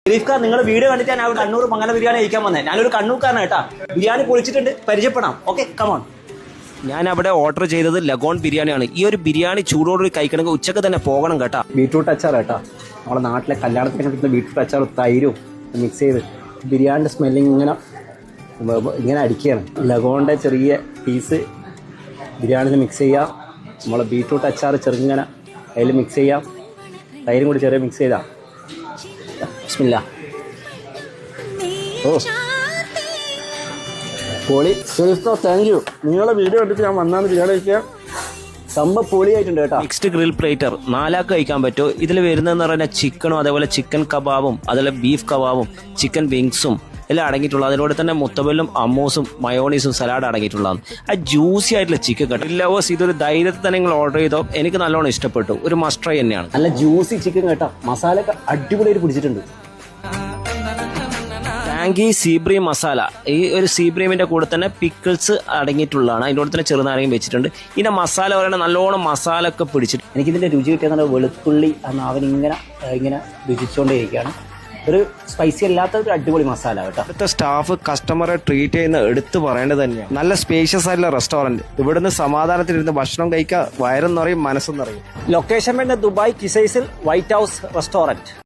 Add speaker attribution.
Speaker 1: ഷെരീഫ് ഖാൻ, നിങ്ങൾ വീഡിയോ കണ്ടിട്ട് ഞാൻ കണ്ണൂർ മംഗല ബിരിയാണി കഴിക്കാൻ വന്നത്. ഞാനൊരു കണ്ണൂർക്കാരനാണ് കേട്ടാ. ബിരിയാണി പൊളിച്ചിട്ടുണ്ട്, പരിചയപ്പെടാം. Okay, come on. ഞാൻ അവിടെ ഓർഡർ ചെയ്തത് ലഗോൺ ബിരിയാണിയാണ്. ഈ ഒരു ബിരിയാണി ചൂടോട് കഴിക്കണമെങ്കിൽ ഉച്ചക്ക് തന്നെ പോകണം കേട്ടാ. ബീട്രൂട്ട് അച്ചാർ കേട്ടാ, നമ്മുടെ നാട്ടിലെ കല്യാണത്തിനൊക്കെ കിട്ടുന്ന ബീട്രൂട്ട് അച്ചാർ തൈരും മിക്സ് ചെയ്ത് ബിരിയാണിയുടെ സ്മെല്ലിങ് ഇങ്ങനെ അടിക്കുകയാണ്. ലഗോണിൻ്റെ ചെറിയ പീസ് ബിരിയാണിയിൽ മിക്സ് ചെയ്യാം. നമ്മളെ ബീട്രൂട്ട് അച്ചാർ ചെറുങ്ങനെ അതിൽ മിക്സ് ചെയ്യാം. തൈരും കൂടി ചെറിയ മിക്സ് ചെയ്താൽ ബിസ്മില്ലാ. ഓ പൊളി. Thank you. നിങ്ങളെ വീഡിയോ കണ്ടിട്ട് ഞാൻ വന്നാണ് ബിരിയാണി കഴിക്കാൻ. സംഭവം പൊളിയായിട്ടുണ്ട് കേട്ടോ. മിക്സ്ഡ് ഗ്രിൽ പ്ലേറ്റർ 4 ആൾക്ക് കഴിക്കാൻ പറ്റും. ഇതിൽ വരുന്നതെന്ന് പറഞ്ഞാൽ ചിക്കനും അതേപോലെ ചിക്കൻ കബാബും അതേപോലെ ബീഫ് കബാബും ചിക്കൻ വിങ്സും എല്ലാം അടങ്ങിയിട്ടുള്ളത്. അതിലൂടെ തന്നെ മുത്തബലും അമ്മൂസും മയോണീസും സലാഡ് അടങ്ങിയിട്ടുള്ളതാണ്. ആ ജ്യൂസി ആയിട്ടുള്ള ചിക്കൻ കേട്ടോ. ലവേഴ്സ്, ഇതൊരു ധൈര്യത്തിൽ തന്നെ നിങ്ങൾ ഓർഡർ ചെയ്തോ. എനിക്ക് നല്ലോണം ഇഷ്ടപ്പെട്ടു. ഒരു മസ്റ്റ് ട്രൈ തന്നെയാണ്. നല്ല ജ്യൂസി ചിക്കൻ കേട്ടോ. മസാല ഒക്കെ അടിപൊളിയായിട്ട് പിടിച്ചിട്ടുണ്ട്. ടാങ്കി സീബ്രീം മസാല. ഈ ഒരു സീബ്രീമിന്റെ കൂടെ തന്നെ പിക്കിൾസ് അടങ്ങിയിട്ടുള്ളതാണ്. അതിൻ്റെ കൂടെ തന്നെ ചെറുനാരങ്ങയും വെച്ചിട്ടുണ്ട്. ഇതിന്റെ മസാല പറയുന്നത് നല്ലോണം മസാല ഒക്കെ പിടിച്ചിട്ട് എനിക്കിതിന്റെ രുചി കിട്ടിയ വെളുത്തുള്ളി ഇങ്ങനെ രുചിച്ചുകൊണ്ടേയിരിക്കുകയാണ്. ഒരു സ്പൈസി അല്ലാത്ത ഒരു അടിപൊളി മസാല കേട്ടോ. ഇവിടുത്തെ സ്റ്റാഫ് കസ്റ്റമറെ ട്രീറ്റ് ചെയ്യുന്ന എടുത്തു പറയേണ്ടത് തന്നെയാണ്. നല്ല സ്പേഷ്യസ് ആയിട്ടുള്ള റെസ്റ്റോറന്റ്. ഇവിടുന്ന് സമാധാനത്തിലിരുന്ന് ഭക്ഷണം കഴിക്കുക. വയറും നിറയും, മനസ്സും നിറയും. ലൊക്കേഷൻ വേണ്ട ദുബായ് കിസൈസിൽ വൈറ്റ് ഹൗസ് റെസ്റ്റോറന്റ്.